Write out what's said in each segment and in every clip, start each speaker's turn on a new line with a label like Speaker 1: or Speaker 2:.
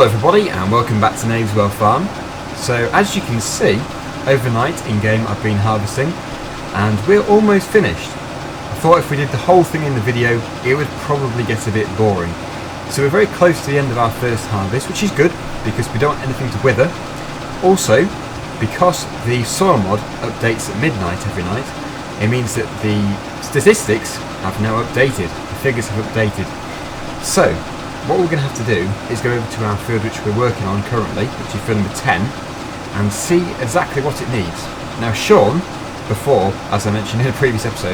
Speaker 1: Hello everybody and welcome back to Knaveswell farm. So as you can see, overnight in game I've been harvesting and we're almost finished. I thought if we did the whole thing in the video it would probably get a bit boring. So we're very close to the end of our first harvest, which is good because we don't want anything to wither. Also, because the soil mod updates at midnight every night, it means that the statistics have now updated, the figures have updated. So what we're going to have to do is go over to our field which we're working on currently, which is field number 10, and see exactly what it needs. Now Sean, before, as I mentioned in a previous episode,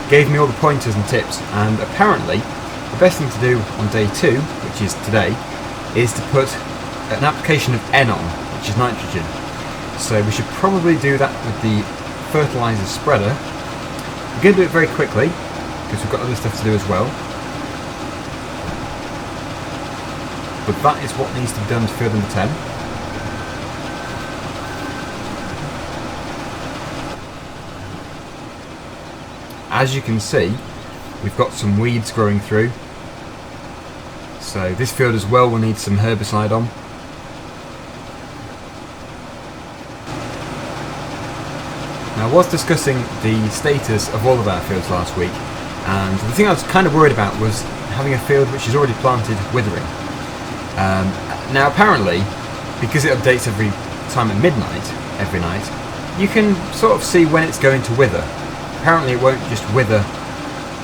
Speaker 1: gave me all the pointers and tips, and apparently the best thing to do on day 2, which is today, is to put an application of N on, which is nitrogen. So we should probably do that with the fertilizer spreader. We're going to do it very quickly, because we've got other stuff to do as well. But that is what needs to be done to field number 10. As you can see, we've got some weeds growing through. So this field as well will need some herbicide on. Now I was discussing the status of all of our fields last week, and the thing I was kind of worried about was having a field which is already planted withering. Now apparently, because it updates every time at midnight, every night, you can sort of see when it's going to wither. Apparently it won't just wither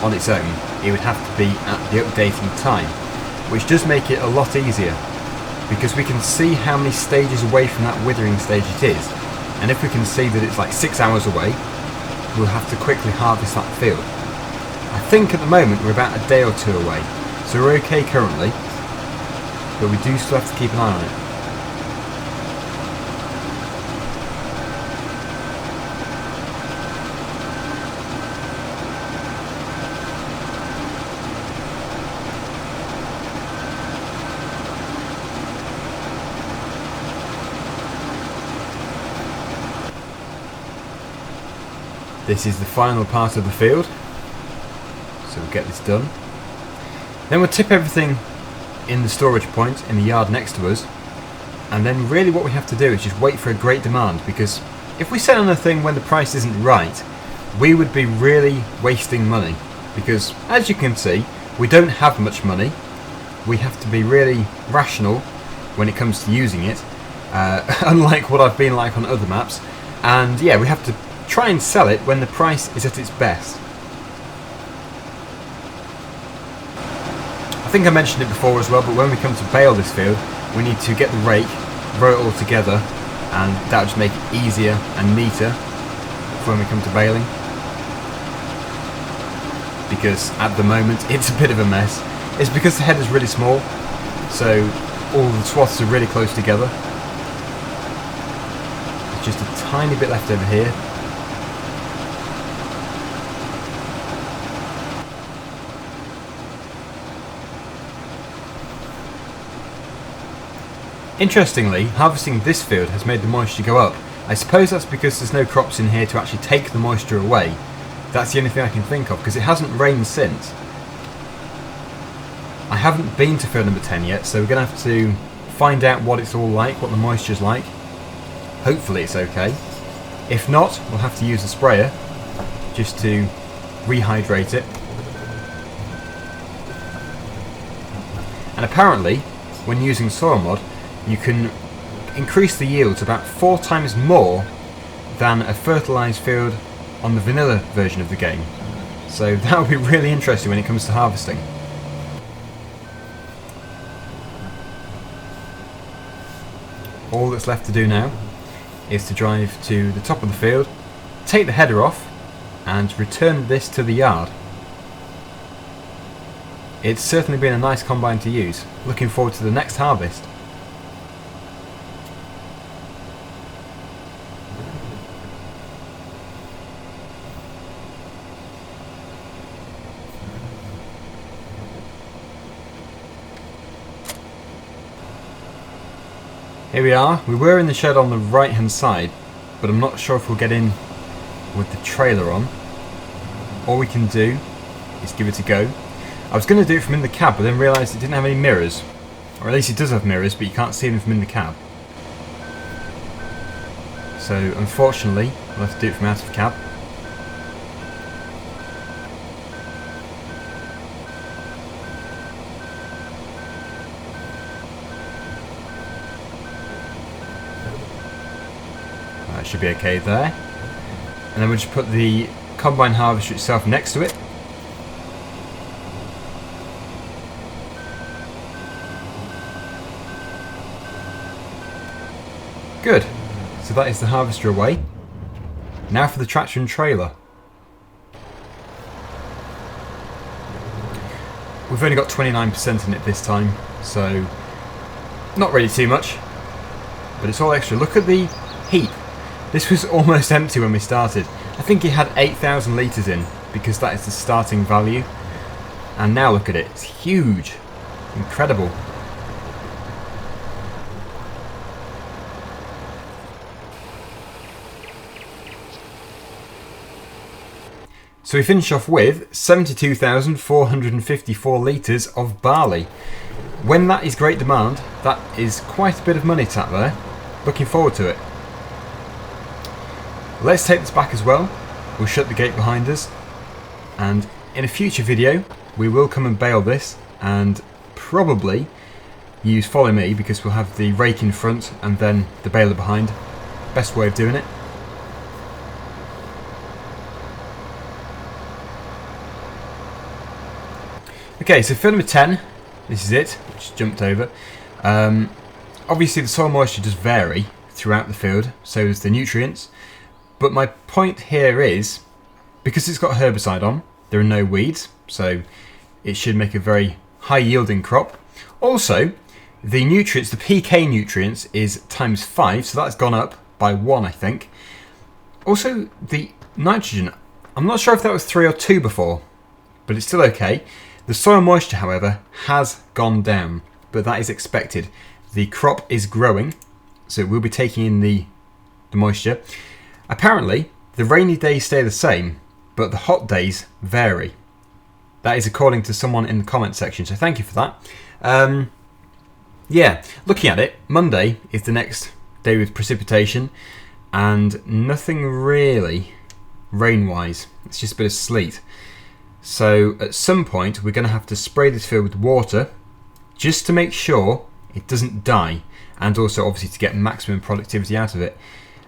Speaker 1: on its own, it would have to be at the updating time, which does make it a lot easier, because we can see how many stages away from that withering stage it is, and if we can see that it's like 6 hours away, we'll have to quickly harvest that field. I think at the moment we're about a day or two away, so we're okay currently. But we do still have to keep an eye on it. This is the final part of the field, so we'll get this done. Then we'll tip everything in the storage point in the yard next to us, and then really what we have to do is just wait for a great demand, because if we sell on a thing when the price isn't right, we would be really wasting money, because as you can see we don't have much money. We have to be really rational when it comes to using it, unlike what I've been like on other maps, and yeah, we have to try and sell it when the price is at its best. I think I mentioned it before as well, but when we come to bale this field, we need to get the rake, row it all together, and that will just make it easier and neater for when we come to baling. Because at the moment it's a bit of a mess. It's because the head is really small, so all the swaths are really close together. There's just a tiny bit left over here. Interestingly, harvesting this field has made the moisture go up. I suppose that's because there's no crops in here to actually take the moisture away. That's the only thing I can think of, because it hasn't rained since. I haven't been to field number 10 yet, so we're going to have to find out what it's all like, what the moisture's like. Hopefully it's okay. If not, we'll have to use a sprayer just to rehydrate it. And apparently, when using soil mod, you can increase the yields about 4 times more than a fertilised field on the vanilla version of the game. So that will be really interesting when it comes to harvesting. All that's left to do now is to drive to the top of the field, take the header off, and return this to the yard. It's certainly been a nice combine to use. Looking forward to the next harvest. Here we are. We were in the shed on the right hand side, but I'm not sure if we'll get in with the trailer on. All we can do is give it a go. I was going to do it from in the cab, but then realised it didn't have any mirrors. Or at least it does have mirrors, but you can't see them from in the cab. So unfortunately, I'll have to do it from out of the cab. That should be okay there. And then we'll just put the combine harvester itself next to it. Good. So that is the harvester away. Now for the tractor and trailer. We've only got 29% in it this time, so not really too much, but it's all extra. Look at the heap. This was almost empty when we started. I think it had 8,000 litres in, because that is the starting value. And now look at it, it's huge. Incredible. So we finish off with 72,454 litres of barley. When that is great demand, that is quite a bit of money tap there. Looking forward to it. Let's take this back as well. We'll shut the gate behind us. And in a future video, we will come and bale this and probably use follow me, because we'll have the rake in front and then the baler behind. Best way of doing it. Okay, so field number 10, this is it, which jumped over. Obviously the soil moisture does vary throughout the field, so does the nutrients. But my point here is, because it's got herbicide on, there are no weeds, so it should make a very high yielding crop. Also, the nutrients, the PK nutrients is ×5, so that's gone up by 1, I think. Also, the nitrogen, I'm not sure if that was 3 or 2 before, but it's still okay. The soil moisture, however, has gone down, but that is expected. The crop is growing, so we'll be taking in the moisture. Apparently, the rainy days stay the same, but the hot days vary. That is according to someone in the comment section, so thank you for that. Yeah, looking at it, Monday is the next day with precipitation, and nothing really rain-wise. It's just a bit of sleet. So at some point we're going to have to spray this field with water just to make sure it doesn't die, and also obviously to get maximum productivity out of it.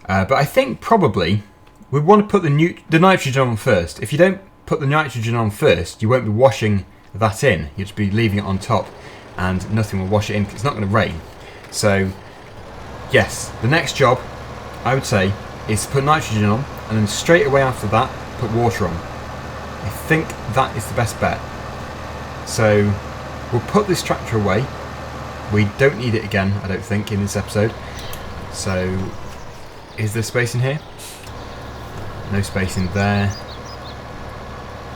Speaker 1: But I think probably we want to put the nitrogen on first. If you don't put the nitrogen on first, you won't be washing that in. You'll just be leaving it on top and nothing will wash it in because it's not going to rain. So yes, the next job I would say is to put nitrogen on, and then straight away after that put water on. I think that is the best bet. So we'll put this tractor away. We don't need it again, I don't think, in this episode. So is there space in here? No space in there.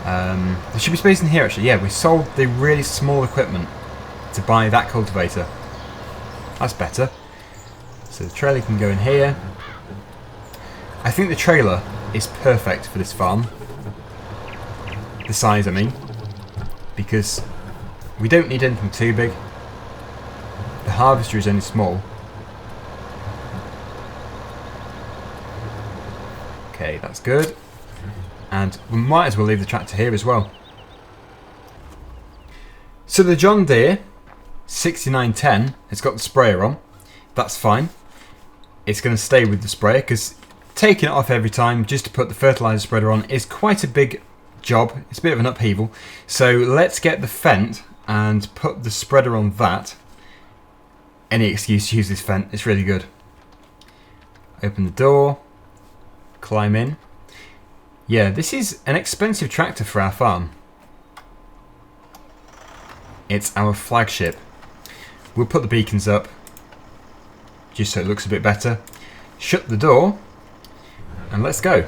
Speaker 1: There should be space in here actually. Yeah, we sold the really small equipment to buy that cultivator. That's better. So the trailer can go in here. I think the trailer is perfect for this farm. The size, I mean, because we don't need anything too big. The harvester is only small. Okay, that's good. And we might as well leave the tractor here as well. So the John Deere 6910 has got the sprayer on. That's fine. It's going to stay with the sprayer, because taking it off every time just to put the fertilizer spreader on is quite a big job. It's a bit of an upheaval. So let's get the FENDT and put the spreader on that. Any excuse to use this FENDT, it's really good. Open the door, climb in. Yeah, this is an expensive tractor for our farm. It's our flagship. We'll put the beacons up just so it looks a bit better. Shut the door and let's go.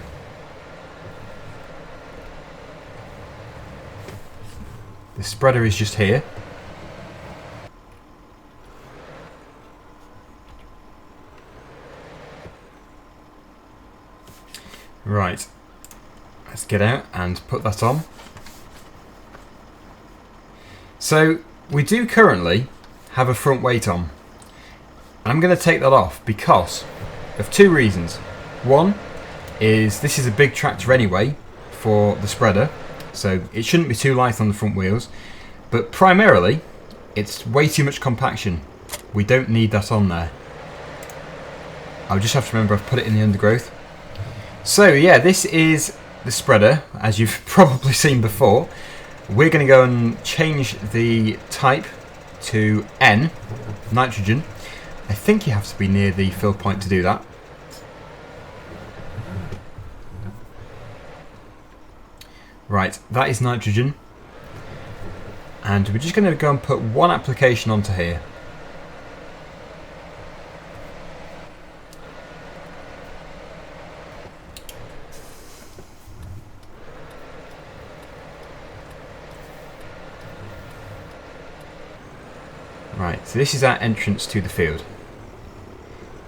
Speaker 1: The spreader is just here. Right, let's get out and put that on. So we do currently have a front weight on. And I'm going to take that off because of two reasons. One is this is a big tractor anyway for the spreader, so it shouldn't be too light on the front wheels. But primarily, it's way too much compaction. We don't need that on there. I'll just have to remember I've put it in the undergrowth. So yeah, this is the spreader, as you've probably seen before. We're going to go and change the type to N, nitrogen. I think you have to be near the fill point to do that. Right, that is nitrogen. And we're just going to go and put one application onto here. Right, so this is our entrance to the field.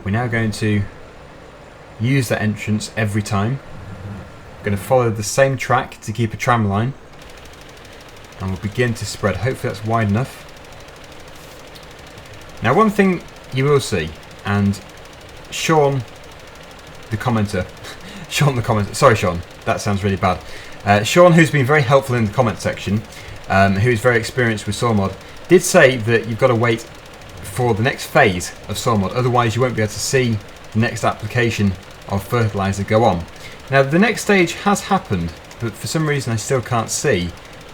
Speaker 1: We're now going to use that entrance every time. We're going to follow the same track to keep a tram line. And we'll begin to spread. Hopefully that's wide enough. Now one thing you will see, and Sean the commenter, sorry Sean, that sounds really bad. Sean, who's been very helpful in the comment section, who is very experienced with SawMod, did say that you've got to wait for the next phase of SawMod, otherwise you won't be able to see the next application of fertilizer go on. Now the next stage has happened, but for some reason I still can't see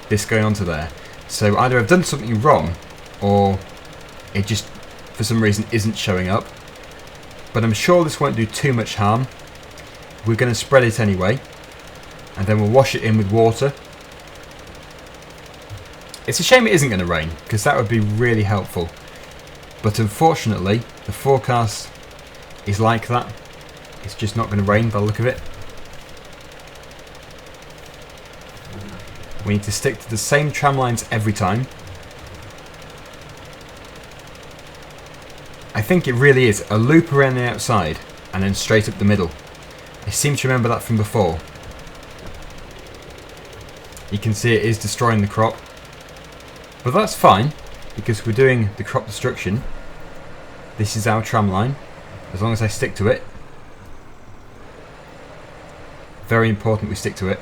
Speaker 1: this going onto there. So either I've done something wrong, or it just for some reason isn't showing up. But I'm sure this won't do too much harm. We're going to spread it anyway, and then we'll wash it in with water. It's a shame it isn't going to rain, because that would be really helpful. But unfortunately, the forecast is like that. It's just not going to rain by the look of it. We need to stick to the same tram lines every time. I think it really is a loop around the outside and then straight up the middle. I seem to remember that from before. You can see it is destroying the crop. But that's fine, because we're doing the crop destruction. This is our tram line, as long as I stick to it. Very important we stick to it.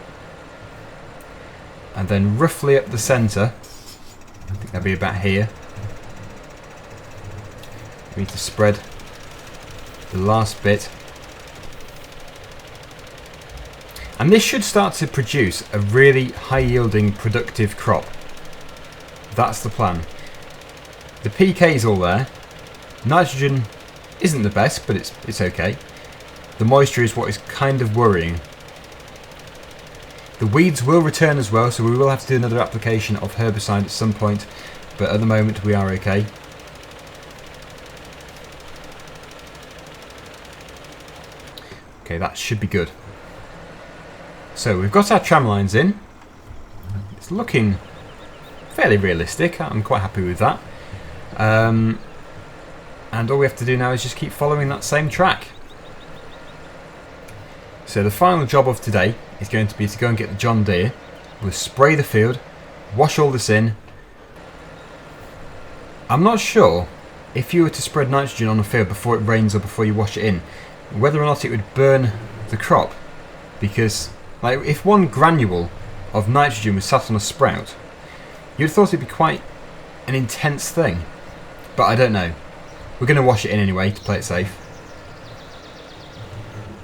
Speaker 1: And then roughly up the centre, I think that'll be about here, we need to spread the last bit. And this should start to produce a really high yielding productive crop. That's the plan. The PK is all there. Nitrogen isn't the best, but it's okay. The moisture is what is kind of worrying. The weeds will return as well, so we will have to do another application of herbicide at some point, but at the moment we are okay. Okay, that should be good. So we've got our tram lines in. It's looking fairly realistic. I'm quite happy with that. And all we have to do now is just keep following that same track. So the final job of today is going to be to go and get the John Deere. We'll spray the field, wash all this in. I'm not sure if you were to spread nitrogen on a field before it rains or before you wash it in, whether or not it would burn the crop. Because like, if one granule of nitrogen was sat on a sprout, you'd have thought it'd be quite an intense thing. But I don't know. We're going to wash it in anyway to play it safe.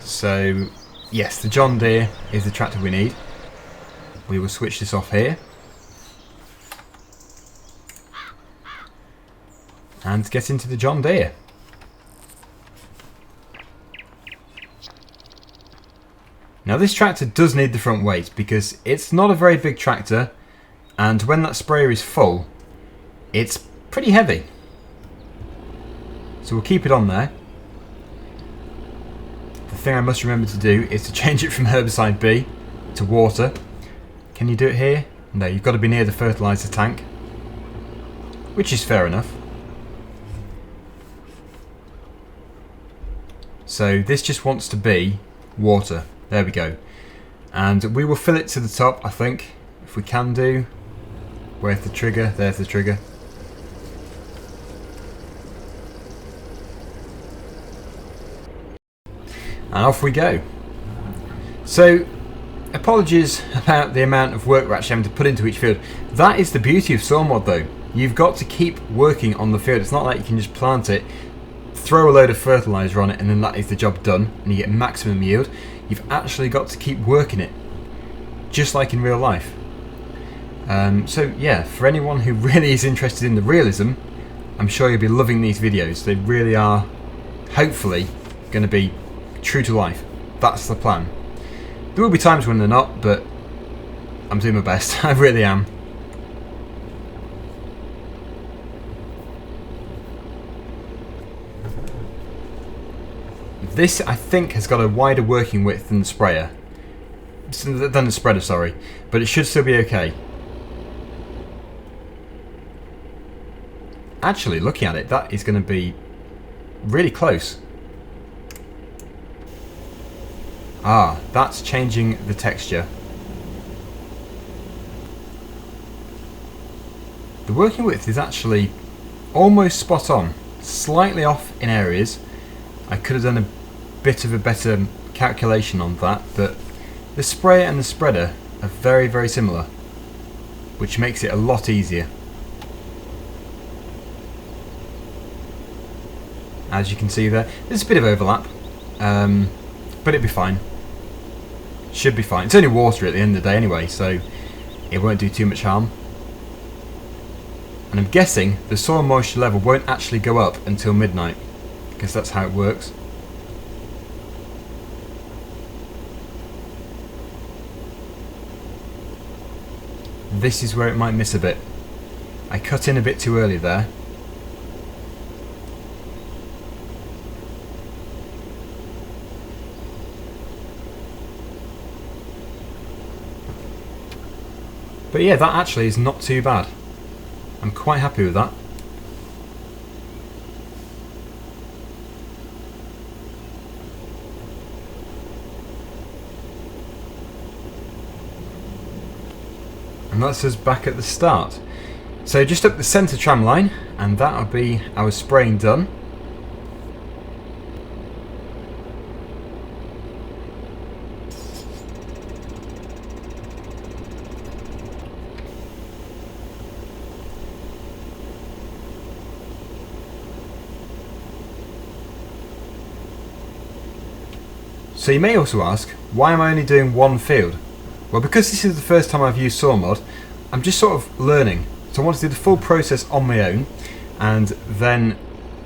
Speaker 1: So yes, the John Deere is the tractor we need. We will switch this off here. And get into the John Deere. Now this tractor does need the front weight because it's not a very big tractor, and when that sprayer is full, it's pretty heavy. So we'll keep it on there. The thing I must remember to do is to change it from herbicide B to water. Can you do it here? No, you've got to be near the fertilizer tank, which is fair enough. So this just wants to be water. There we go. And we will fill it to the top, I think, if we can do. Where's the trigger? There's the trigger. And off we go. So, apologies about the amount of work we're actually having to put into each field. That is the beauty of soil mod though. You've got to keep working on the field. It's not like you can just plant it, throw a load of fertiliser on it, and then that is the job done and you get maximum yield. You've actually got to keep working it, just like in real life. So yeah, for anyone who really is interested in the realism, I'm sure you'll be loving these videos. They really are, hopefully, going to be true to life. That's the plan. There will be times when they're not, but I'm doing my best. I really am. This, I think, has got a wider working width than the sprayer. Than the spreader, sorry. But it should still be okay. Actually, looking at it, that is going to be really close. Ah, that's changing the texture. The working width is actually almost spot on. Slightly off in areas. I could have done a bit of a better calculation on that, but the sprayer and the spreader are very, very similar, which makes it a lot easier. As you can see there, there's a bit of overlap, but it'll be fine. Should be fine. It's only water at the end of the day anyway, so it won't do too much harm. And I'm guessing the soil moisture level won't actually go up until midnight, because that's how it works. This is where it might miss a bit. I cut in a bit too early there. But yeah, that actually is not too bad. I'm quite happy with that. And that's us back at the start. So just up the centre tram line, and that'll be our spraying done. So you may also ask, why am I only doing one field? Well, because this is the first time I've used soil mod, I'm just sort of learning. So I want to do the full process on my own, and then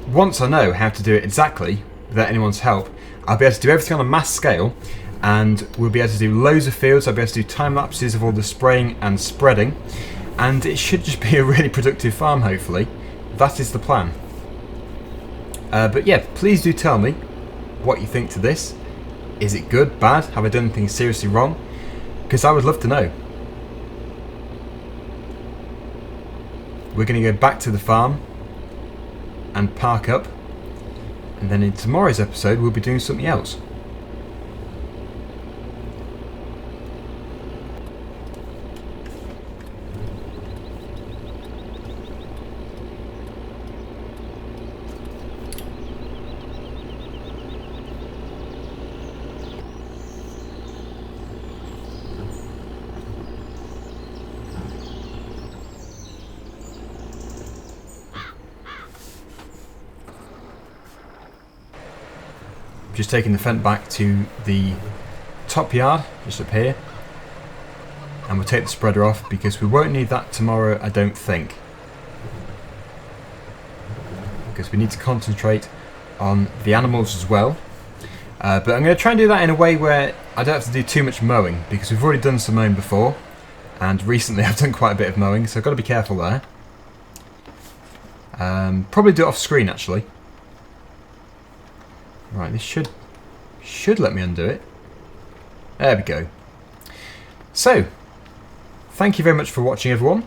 Speaker 1: once I know how to do it exactly, without anyone's help, I'll be able to do everything on a mass scale, and we'll be able to do loads of fields. I'll be able to do time lapses of all the spraying and spreading, and it should just be a really productive farm, hopefully. That is the plan. But yeah, please do tell me what you think to this. Is it good, bad? Have I done anything seriously wrong? Because I would love to know. We're going to go back to the farm and park up, and then in tomorrow's episode we'll be doing something else. Just taking the FENDT back to the top yard, just up here, and we'll take the spreader off because we won't need that tomorrow, I don't think, because we need to concentrate on the animals as well. But I'm going to try and do that in a way where I don't have to do too much mowing, because we've already done some mowing before, and recently I've done quite a bit of mowing, so I've got to be careful there. Probably do it off screen actually. Right, this should let me undo it. There we go. So, thank you very much for watching, everyone.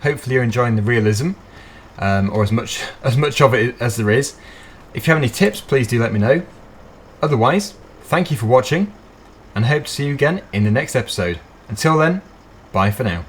Speaker 1: Hopefully you're enjoying the realism, or as much of it as there is. If you have any tips, please do let me know. Otherwise, thank you for watching, and hope to see you again in the next episode. Until then, bye for now.